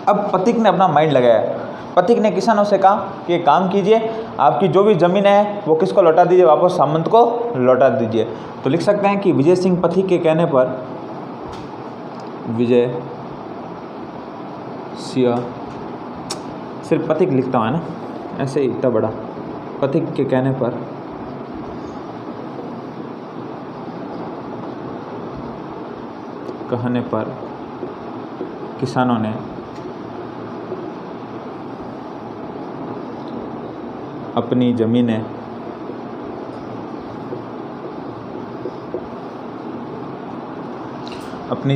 [SPEAKER 1] अब पथिक ने अपना माइंड लगाया। पथिक ने किसानों से कहा कि एक काम कीजिए, आपकी जो भी ज़मीन है वो किसको लौटा दीजिए, वापस सामंत को लौटा दीजिए। तो लिख सकते हैं कि विजय सिंह पथिक के कहने पर, विजय सिंह, सिर्फ पथिक लिखता है ना, ऐसे ही इतना बड़ा, पथिक के कहने पर किसानों ने अपनी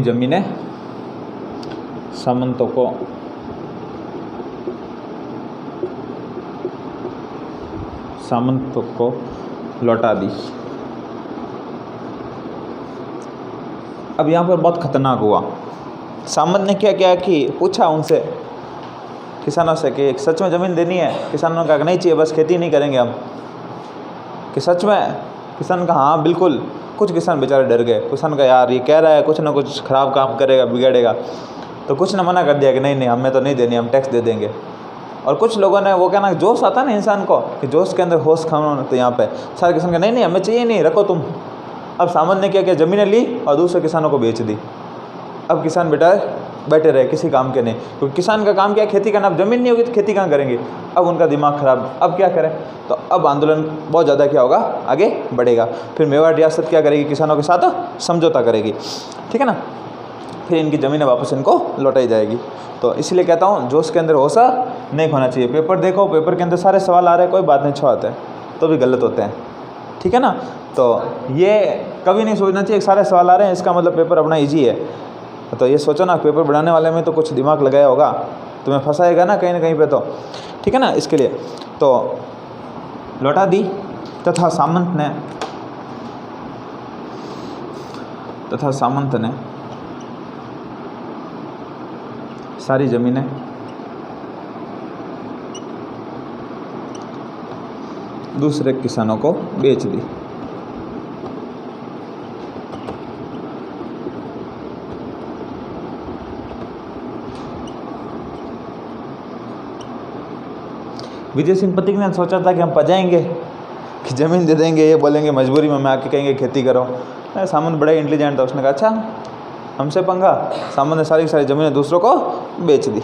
[SPEAKER 1] ज़मीनें सामंतों को लौटा दी। अब यहाँ पर बहुत खतरनाक हुआ। सामंत ने क्या किया कि पूछा उनसे, किसानों से, कि सच में ज़मीन देनी है? किसानों ने कहा नहीं चाहिए, बस खेती नहीं करेंगे हम। कि सच में? किसान ने कहा हाँ बिल्कुल। कुछ किसान बेचारे डर गए। किसान का यार ये कह रहा है कुछ ना कुछ ख़राब काम करेगा, बिगाड़ेगा। तो कुछ ने मना कर दिया कि नहीं हमें तो नहीं देनी, हम टैक्स दे देंगे। और कुछ लोगों ने, वो कहना जोश आता ना इंसान को, कि जोश के अंदर होश खाना, तो यहाँ पे सारे किसान का नहीं हमें चाहिए नहीं, रखो तुम। अब सामंत ने क्या किया, ज़मीनें ली और दूसरे किसानों को बेच दी। अब किसान बैठे रहे, किसी काम के नहीं, क्योंकि किसान का काम क्या है, खेती करना। अब ज़मीन नहीं होगी तो खेती कहाँ करेंगे? अब उनका दिमाग ख़राब, अब क्या करें? तो अब आंदोलन बहुत ज़्यादा क्या होगा, आगे बढ़ेगा। फिर मेवाड़ रियासत क्या करेगी, किसानों के साथ समझौता करेगी, ठीक है ना। फिर इनकी ज़मीनें वापस इनको लौटाई जाएगी। तो इसलिए कहता हूँ जोश के अंदर होशा नहीं होना चाहिए। पेपर देखो, पेपर के अंदर सारे सवाल आ रहे हैं, कोई बात नहीं, छुआते हैं तो भी गलत होते हैं, ठीक है ना। तो ये कभी नहीं सोचना चाहिए सारे सवाल आ रहे हैं इसका मतलब पेपर अपना ईजी है। तो ये सोचो ना, पेपर बनाने वाले में तो कुछ दिमाग लगाया होगा, तुम्हें फंसाएगा ना कहीं पे, तो ठीक है ना। इसके लिए तो लौटा दी, तथा सामंत ने सारी ज़मीनें दूसरे किसानों को बेच दी। विजय सिंह पथिक ने सोचा था कि हम पजाएंगे, कि ज़मीन दे देंगे, ये बोलेंगे मजबूरी में, मैं आके कहेंगे खेती करो। सामंत बड़ा इंटेलिजेंट था, उसने कहा अच्छा हमसे पंगा। सामंत ने सारी ज़मीनें दूसरों को बेच दी।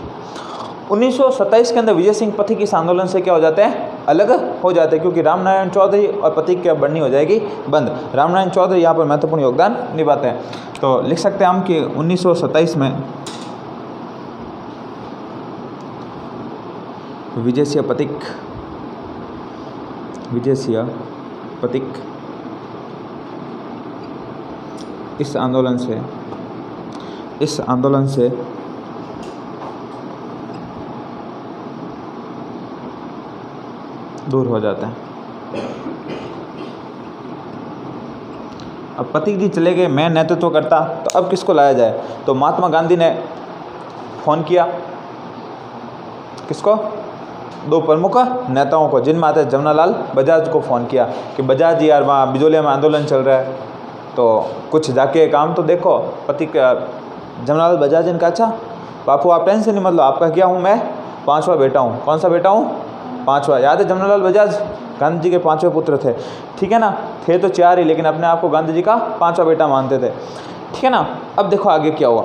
[SPEAKER 1] 1927 के अंदर विजय सिंह पथिक इस आंदोलन से क्या हो जाते हैं, अलग हो जाते हैं, क्योंकि रामनारायण चौधरी और पथिक की बढ़नी हो जाएगी बंद। रामनारायण चौधरी यहाँ पर महत्वपूर्ण योगदान निभाते हैं। तो लिख सकते हैं हम कि 1927 में विजय सिंह पथिक इस आंदोलन से दूर हो जाते हैं। अब पथिक जी चले गए, मैं नेतृत्व करता, तो अब किसको लाया जाए? तो महात्मा गांधी ने फ़ोन किया, किसको? दो प्रमुख नेताओं को, जिनमें आते जमनालाल बजाज को फ़ोन किया कि बजाज जी यार वहाँ बिजोलिया में आंदोलन चल रहा है, तो कुछ जाके काम तो देखो। पथिक जमनालाल बजाज ने कहा अच्छा बापू आप टेंशन नहीं, मतलब आपका क्या हूँ, मैं 5वां बेटा हूँ। कौन सा बेटा हूँ? 5वां। याद है जमनालाल बजाज गांधी जी के 5वें पुत्र थे, ठीक है ना। थे तो 4 ही, लेकिन अपने आप को गांधी जी का 5वां बेटा मानते थे, ठीक है ना। अब देखो आगे क्या हुआ।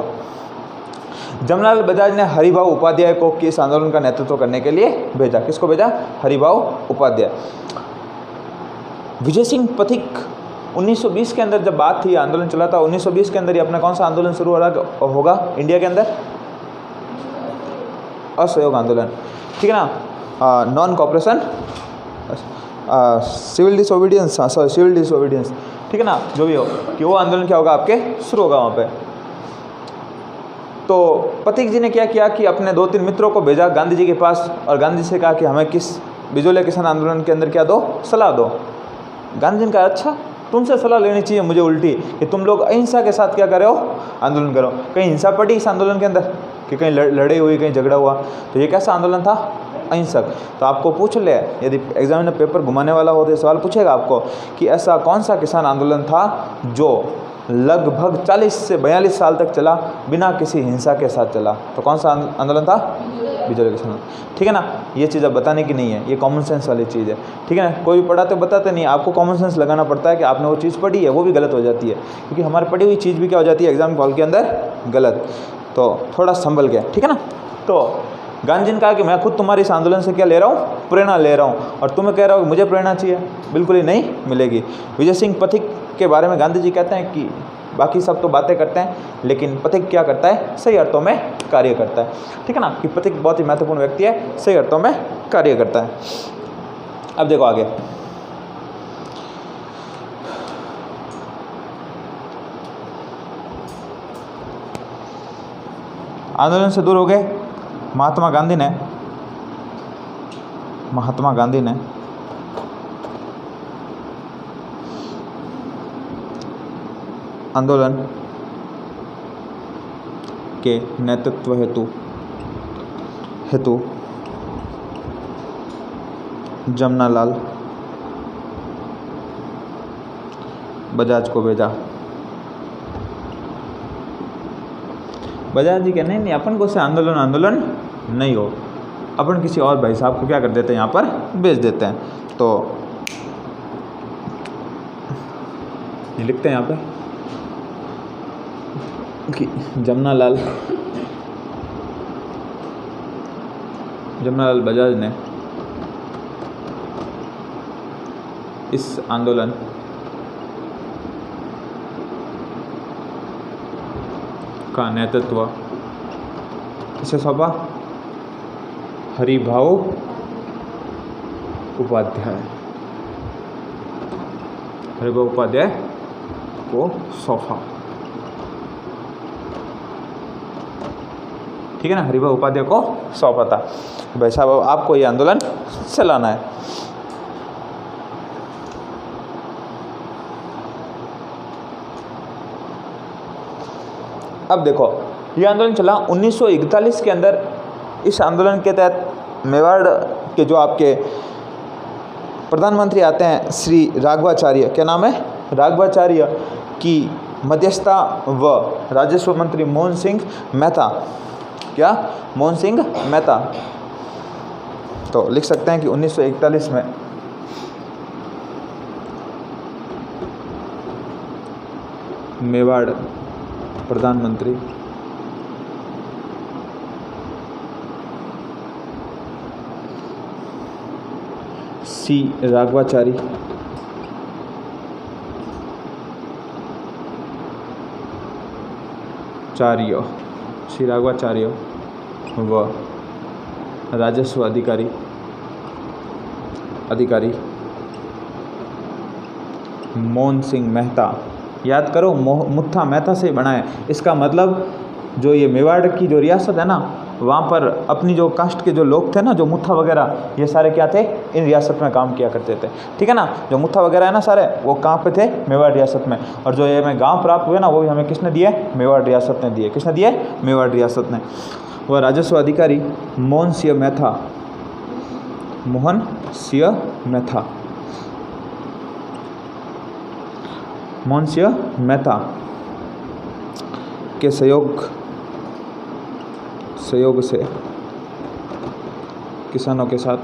[SPEAKER 1] जमनालाल बजाज ने हरिभाऊ उपाध्याय को इस आंदोलन का नेतृत्व करने के लिए भेजा। किसको भेजा? हरिभाऊ उपाध्याय। विजय सिंह पथिक 1920 के अंदर जब बात थी, आंदोलन चला था 1920 के अंदर, ये अपना कौन सा आंदोलन शुरू होगा इंडिया के अंदर? असहयोग आंदोलन, ठीक है ना। नॉन कॉपरेशन, सिविल डिसोबीडियंस, ठीक है ना, जो भी हो, कि वो आंदोलन क्या होगा आपके शुरू होगा वहाँ पे। तो पथिक जी ने क्या किया कि अपने 2-3 मित्रों को भेजा गांधी जी के पास, और गांधी से कहा कि हमें बिजोलिया किसान आंदोलन के अंदर क्या दो, सलाह दो। गांधी जी ने कहा अच्छा तुमसे सलाह लेनी चाहिए मुझे उल्टी, कि तुम लोग अहिंसा के साथ क्या कर रहे हो, आंदोलन करो। कहीं हिंसा पड़ी इस आंदोलन के अंदर, कि कहीं लड़ाई हुई, कहीं झगड़ा हुआ? तो ये कैसा आंदोलन था? अहिंसक। तो आपको पूछ ले, यदि एग्जाम में पेपर घुमाने वाला हो तो सवाल पूछेगा आपको कि ऐसा कौन सा किसान आंदोलन था जो लगभग 40 से 42 साल तक चला, बिना किसी हिंसा के साथ चला। तो कौन सा आंदोलन था? बिजली एजुकेशन आंदोलन। ठीक है ना, ये चीज़ अब बताने की नहीं है, ये कॉमन सेंस वाली चीज़ है। ठीक है ना, कोई भी पढ़ाते बताते नहीं, आपको कॉमन सेंस लगाना पड़ता है कि आपने वो चीज़ पढ़ी है, वो भी गलत हो जाती है, क्योंकि हमारी पढ़ी हुई चीज़ भी क्या हो जाती है एग्जाम हॉल के अंदर गलत। तो थोड़ा संभल गया। ठीक है ना। तो गांधी जी ने कहा कि मैं खुद तुम्हारे इस आंदोलन से क्या ले रहा हूँ? प्रेरणा ले रहा हूँ, और तुम्हें कह रहा हूँ कि मुझे प्रेरणा चाहिए, बिल्कुल ही नहीं मिलेगी। विजय सिंह पथिक के बारे में गांधी जी कहते हैं कि बाकी सब तो बातें करते हैं, लेकिन पथिक क्या करता है? सही अर्थों में कार्य करता है। ठीक है ना, कि पथिक बहुत ही महत्वपूर्ण व्यक्ति है, सही अर्थों में कार्य करता है। अब देखो आगे, आंदोलन से दूर हो गए। महात्मा गांधी ने आंदोलन के नेतृत्व हेतु जमनालाल बजाज को भेजा। बजाज जी के नहीं अपन को से आंदोलन नहीं हो, अपन किसी और भाई साहब को क्या कर देते हैं, यहाँ पर भेज देते हैं। तो ये लिखते हैं यहाँ पे कि जमनालाल बजाज ने इस आंदोलन का नेतृत्व किसे सौंपा? हरिभाऊ उपाध्याय को सौंपा। ठीक है ना, हरिभाऊ उपाध्याय को सौंपा था, भाई साहब आपको ये आंदोलन चलाना है। अब देखो, ये आंदोलन चला 1941 के अंदर। इस आंदोलन के तहत मेवाड़ के जो आपके प्रधानमंत्री आते हैं श्री राघवाचार्य, क्या नाम है? राघवाचार्य की मध्यस्थता व राजस्व मंत्री मोहन सिंह मेहता, क्या? मोहन सिंह मेहता। तो लिख सकते हैं कि 1941 में मेवाड़ प्रधानमंत्री सी राघवाचार्य व राजस्व अधिकारी मोहन सिंह मेहता, याद करो मुत्था मेहता से बना है। इसका मतलब जो ये मेवाड़ की जो रियासत है ना, वहाँ पर अपनी जो कास्ट के जो लोग थे ना, जो मुत्था वगैरह, ये सारे क्या थे? इन रियासत में काम किया करते थे। ठीक है ना, जो मुत्था वगैरह है ना सारे, वो कहाँ पे थे? मेवाड़ रियासत में। और जो ये हमें गांव प्राप्त हुए ना, वो भी हमें किसने दिए? मेवाड़ रियासत ने दिए। किसने दिए? मेवाड़ रियासत ने। वह राजस्व अधिकारी मोहन सिंह मेहता के सहयोग से किसानों के साथ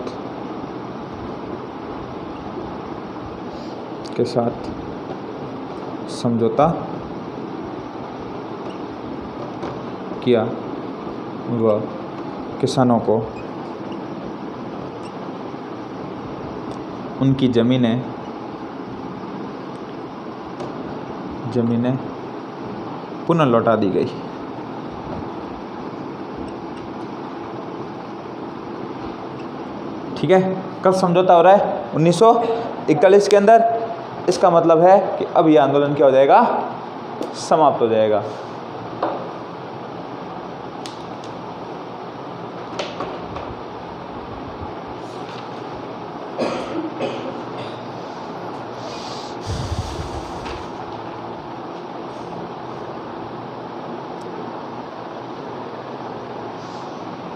[SPEAKER 1] समझौता किया व किसानों को उनकी ज़मीनें पुनः लौटा दी गई। ठीक है, कब समझौता हो रहा है? 1941 के अंदर। इसका मतलब है कि अब यह आंदोलन क्या हो जाएगा? समाप्त हो जाएगा।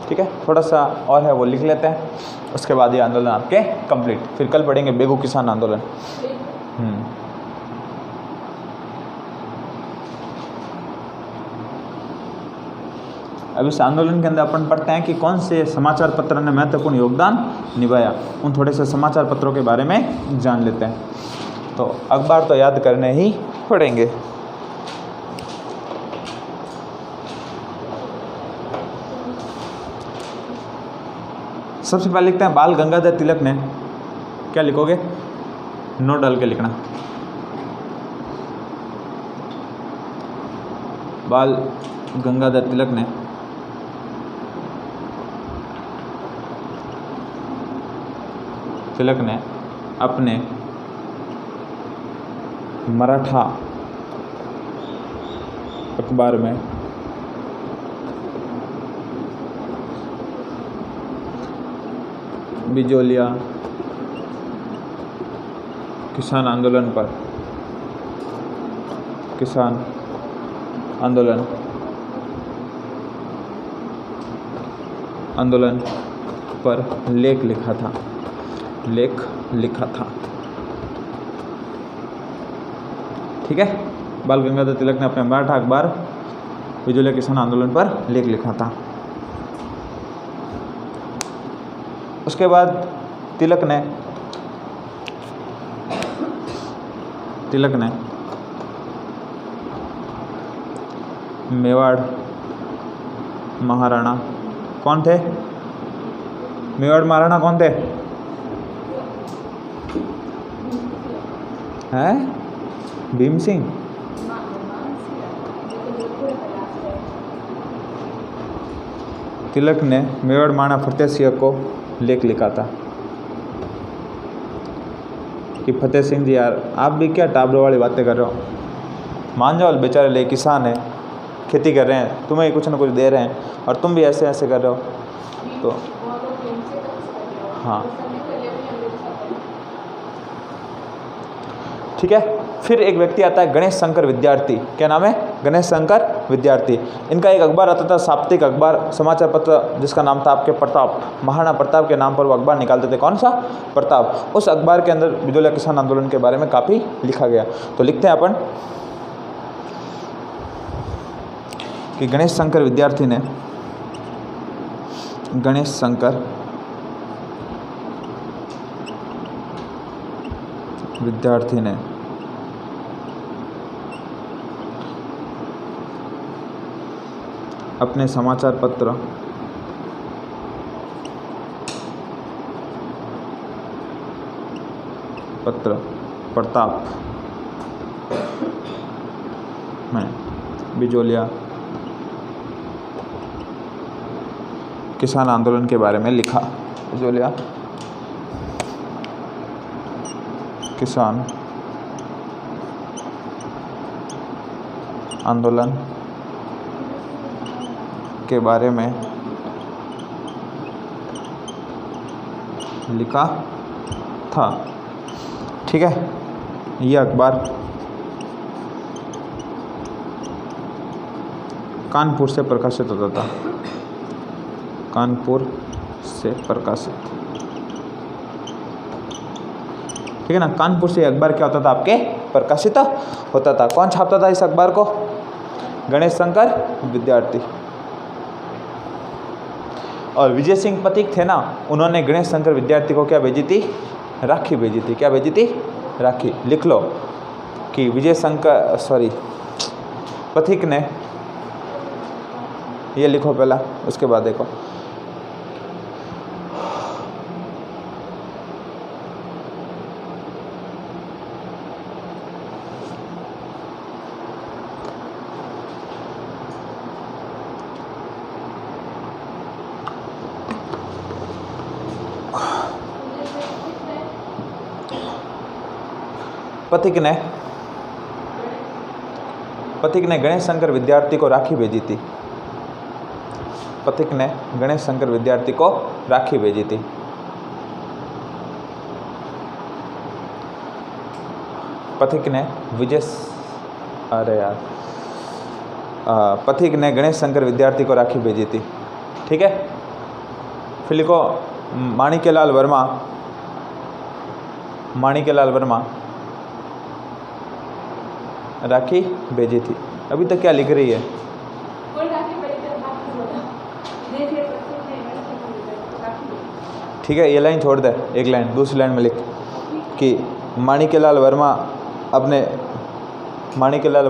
[SPEAKER 1] ठीक है, थोड़ा सा और है वो लिख लेते हैं, उसके बाद ये आंदोलन आपके कंप्लीट। फिर कल पढ़ेंगे बेगू किसान आंदोलन। अब इस आंदोलन के अंदर अपन पढ़ते हैं कि कौन से समाचार पत्र ने महत्वपूर्ण योगदान निभाया। उन थोड़े से समाचार पत्रों के बारे में जान लेते हैं। तो अखबार तो याद करने ही पड़ेंगे। सबसे पहले लिखते हैं बाल गंगाधर तिलक ने, क्या लिखोगे, नोट डाल के लिखना, बाल गंगाधर तिलक ने अपने मराठा अखबार में बिजोलिया किसान आंदोलन पर लेख लिखा था। ठीक है, बाल गंगाधर तिलक ने अपने मराठा अखबार बिजोलिया किसान आंदोलन पर लेख लिखा था। उसके बाद तिलक ने मेवाड़ महाराणा, कौन थे मेवाड़ महाराणा, कौन थे, हैं, भीम सिंह, तिलक ने मेवाड़ महाराणा फतेह सिंह को लेख लिखा था कि फतेह सिंह जी यार आप भी क्या टाबरों वाली बातें कर रहे हो, मान जाओ, बेचारे ले किसान है, खेती कर रहे हैं, तुम्हें कुछ ना कुछ दे रहे हैं और तुम भी ऐसे ऐसे कर रहे हो। तो हाँ ठीक है। फिर एक व्यक्ति आता है गणेश शंकर विद्यार्थी, क्या नाम है, गणेश शंकर विद्यार्थी। इनका एक अखबार आता था, साप्ताहिक अखबार, समाचार पत्र, जिसका नाम था आपके प्रताप, महाराणा प्रताप के नाम पर वो अखबार निकालते थे। कौन सा, प्रताप। उस अखबार के अंदर बिजोलिया किसान आंदोलन के बारे में काफ़ी लिखा गया। तो लिखते हैं अपन कि गणेश शंकर विद्यार्थी ने अपने समाचार पत्र प्रताप में बिजोलिया किसान आंदोलन के बारे में लिखा। बिजोलिया किसान आंदोलन के बारे में लिखा था। ठीक है, यह अखबार कानपुर से प्रकाशित होता था, कानपुर से प्रकाशित, ठीक है ना। कानपुर से अखबार क्या होता था, आपके प्रकाशित होता था। कौन छापता था इस अखबार को, गणेश शंकर विद्यार्थी। और विजय सिंह पथिक थे ना, उन्होंने गणेश शंकर विद्यार्थी को क्या भेजी थी, राखी भेजी थी। क्या भेजी थी, राखी। लिख लो कि पथिक ने, ये लिखो पहला, उसके बाद देखो। पथिक ने गणेश शंकर विद्यार्थी को राखी भेजी थी। पथिक ने गणेश शंकर विद्यार्थी को राखी भेजी थी। पथिक ने गणेश शंकर विद्यार्थी को राखी भेजी थी। ठीक है, फिर लिखो माणिक्यलाल वर्मा राखी भेजी थी। अभी तक क्या लिख रही है, ठीक है, ये लाइन छोड़ दे, एक लाइन दूसरी लाइन में लिख कि माणिक्यलाल वर्मा अपने माणिक्यलाल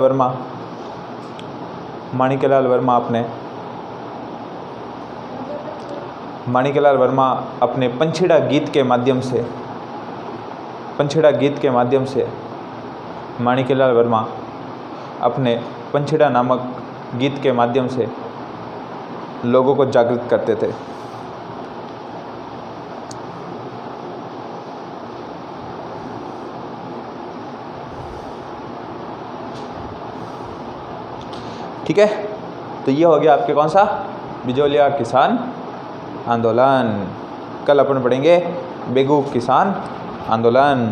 [SPEAKER 1] वर्मा अपने पंछीड़ा गीत के माध्यम से माणिक्यलाल वर्मा अपने पंछीड़ा नामक गीत के माध्यम से लोगों को जागृत करते थे। ठीक है, तो ये हो गया आपके कौन सा, बिजोलिया किसान आंदोलन। कल अपन पढ़ेंगे बेगू किसान आंदोलन।